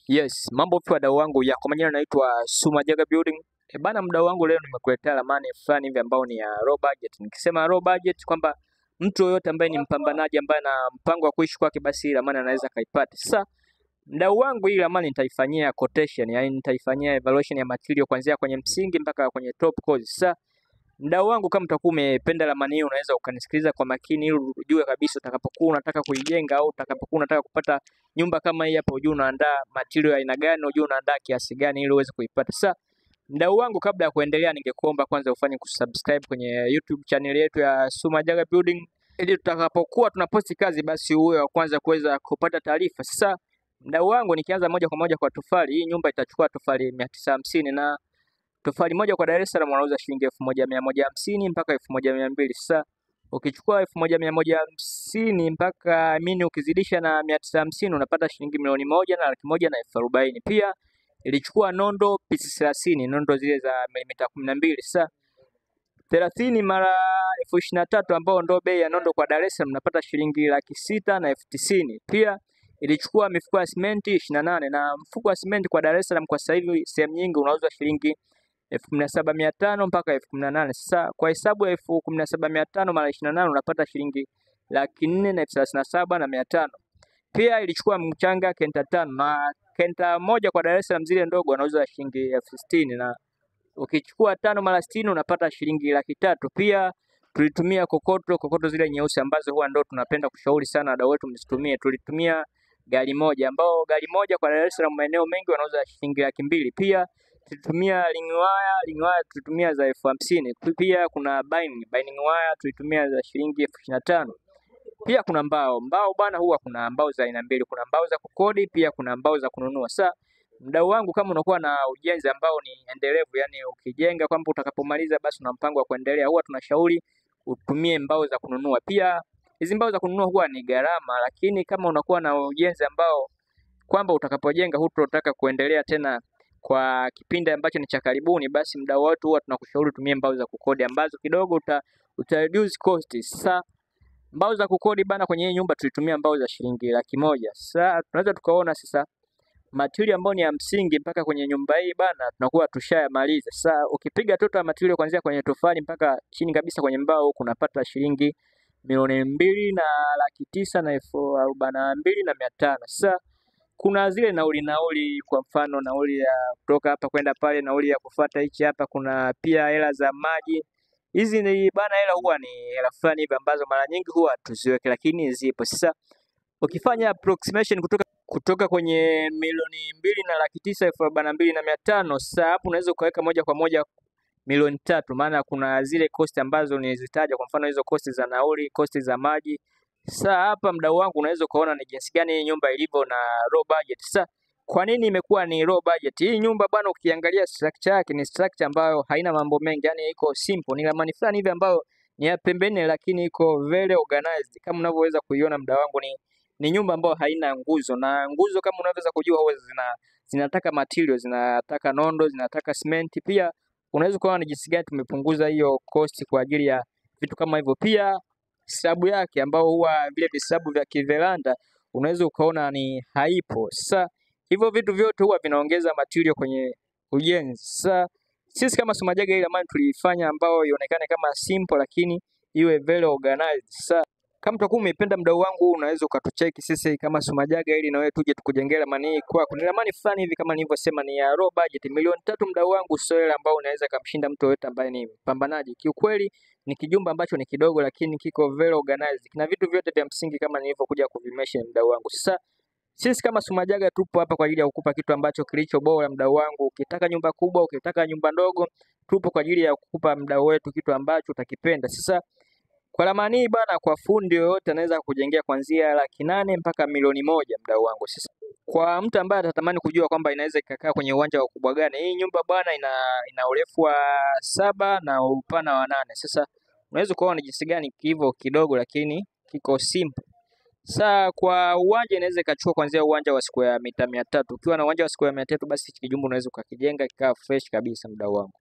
Yes, mambo vipi wadau wangu, ya kwa majina naitwa Sumajaga Building. Bana, mdau wangu, leo nimekuletea ramani fulani hivi ambao ni ya low budget. Nikisema low budget kwamba mtu yoyote ambaye ni mpambanaji ambaye ana mpango wa kuishi kwake, basi hii ramani anaweza kaipata. Sasa mdau wangu, hii ramani nitaifanyia quotation, yani nitaifanyia evaluation ya material kuanzia kwenye msingi mpaka kwenye top course. Sasa mdau wangu, kama utakuwa umependa ramani hii, unaweza ukanisikiliza kwa makini ili ujue kabisa utakapokuwa unataka kuijenga au utakapokuwa unataka kupata nyumba kama hii hapa, ujue unaandaa material aina gani, ujue unaandaa kiasi gani ili uweze kuipata. Sasa mdau wangu, kabla ya kuendelea, ningekuomba kwanza ufanye kusubscribe kwenye YouTube channel yetu ya Sumajaga Building ili tutakapokuwa tunaposti kazi, basi uwe wa kwanza kuweza kupata taarifa. Sasa mdau wangu, nikianza moja kwa moja kwa tofali, hii nyumba itachukua tofali 950 na tofali moja kwa Dar es Salaam wanauza shilingi 1150 mpaka 1200. Sasa ukichukua 1150 mpaka ukizidisha na 950 unapata shilingi milioni 1,140,000. Pia ilichukua nondo pisi 30, nondo zile za milimita 12. Sasa 30 mara 23,000 ambao ndo bei ya nondo kwa Dar es Salaam unapata shilingi 690,000. Pia ilichukua mifuko ya simenti 28, na mfuko wa simenti kwa Dar es Salaam kwa sasa hivi sehemu nyingi unauzwa shilingi 17,500 mpaka 18,000. Sasa kwa hesabu ya 17,500 mara 28 unapata shilingi 437,500. Pia ilichukua mchanga kenta 5, na kenta moja kwa Dar es Salaam zile ndogo wanauza shilingi 60,000, na ukichukua 5 mara 60 unapata shilingi 300,000. Pia tulitumia kokoto zile nyeusi ambazo huwa ndo tunapenda kushauri sana wadau wetu msitumie. Tulitumia gari moja, ambao gari moja kwa Dar es Salaam maeneo mengi wanauza shilingi 200,000. Pia tulitumia ring wire tulitumia za 50,000. Pia kuna binding wire tulitumia za shilingi 25,000. Pia kuna mbao bana, huwa kuna mbao za aina mbili, kuna mbao za kukodi, pia kuna mbao za kununua. Sasa mdau wangu, kama unakuwa na ujenzi ambao ni endelevu, yani ukijenga kwamba utakapomaliza basi una mpango wa kuendelea, huwa tunashauri utumie mbao za kununua. Pia hizi mbao za kununua huwa ni gharama, lakini kama unakuwa na ujenzi ambao kwamba utakapojenga hutotaka kuendelea tena kwa kipindi ambacho ni cha karibuni, basi mdau wetu huwa tunakushauri tumie mbao za kukodi ambazo kidogo uta reduce cost. Sasa mbao za kukodi bana, kwenye hii nyumba tulitumia mbao za shilingi 100,000. Sasa tunaweza tukaona sasa material ambayo ni ya msingi mpaka kwenye nyumba hii bana tunakuwa tushayamaliza. Sasa ukipiga total material kuanzia kwenye tofali mpaka chini kabisa kwenye mbao huko unapata shilingi 2,209,000 na 42,500. Sasa kuna zile nauli, kwa mfano nauli ya kutoka hapa kwenda pale, nauli ya kufuata hichi hapa, kuna pia hela za maji. Hizi ni bana hela, huwa ni hela fulani hivi ambazo mara nyingi huwa tuziweke, lakini zipo. Sasa ukifanya approximation kutoka kwenye 2,942,500, sasa hapo unaweza ukaweka moja kwa moja 3,000,000, maana kuna zile cost ambazo nilizitaja, kwa mfano hizo cost za nauli, cost za maji. Sasa hapa mdau wangu, unaweza ukaona ni jinsi gani hii nyumba ilivyo na low budget. Sasa kwa nini imekuwa ni low budget hii nyumba bwana? Ukiangalia structure yake ni structure ambayo haina mambo mengi, yani iko simple, ni ramani fulani hivi ambayo ni ya pembeni, lakini iko very organized. Kama unavyoweza kuiona mdau wangu, ni nyumba ambayo haina nguzo, na nguzo kama unavyoweza kujua huwa zinataka material, zinataka nondo, zinataka cement. Pia unaweza kuona ni jinsi gani tumepunguza hiyo cost kwa ajili ya vitu kama hivyo. Pia slabu yake ambao huwa vile vislabu vya kiveranda unaweza ukaona ni haipo. Sasa hivyo vitu vyote huwa vinaongeza material kwenye ujenzi. Sasa sisi kama Sumajaga ile ramani tulifanya ambao ionekane kama simple lakini iwe very organized. Sasa kama utakuwa umeipenda mdau wangu, unaweza ukatucheki sisi kama Sumajaga ili na wewe tuje tukujengea ramani hii kwako. Ni ramani fulani hivi kama nilivyosema ni ya low budget, 3,000,000 mdau wangu, sio ile ambao unaweza kumshinda mtu yote ambaye ni mpambanaji. Kiukweli ni kijumba ambacho ni kidogo lakini kiko very organized. Kina vitu vyote vya msingi kama nilivyokuja kuvimention mdau wangu. Sasa sisi kama Sumajaga tupo hapa kwa ajili ya kukupa kitu ambacho kilicho bora mdau wangu. Ukitaka nyumba kubwa, ukitaka nyumba ndogo, tupo kwa ajili ya kukupa mdau wetu kitu ambacho utakipenda. Sasa kwa ramani hii bana, kwa fundi yoyote anaweza kujengea kuanzia 800,000 mpaka 1,000,000 mdau wangu. Sasa kwa mtu ambaye atatamani kujua kwamba inaweza ikakaa kwenye uwanja wa ukubwa gani, hii nyumba bwana ina urefu wa 7 na upana wa 8. Sasa unaweza kuona ni jinsi gani hivyo kidogo lakini kiko simple. Sasa kwa uwanja inaweza ikachukua kuanzia uwanja wa square mita 300. Ukiwa na uwanja wa square 300 basi kijumba unaweza ukakijenga kikaa fresh kabisa mdau wangu.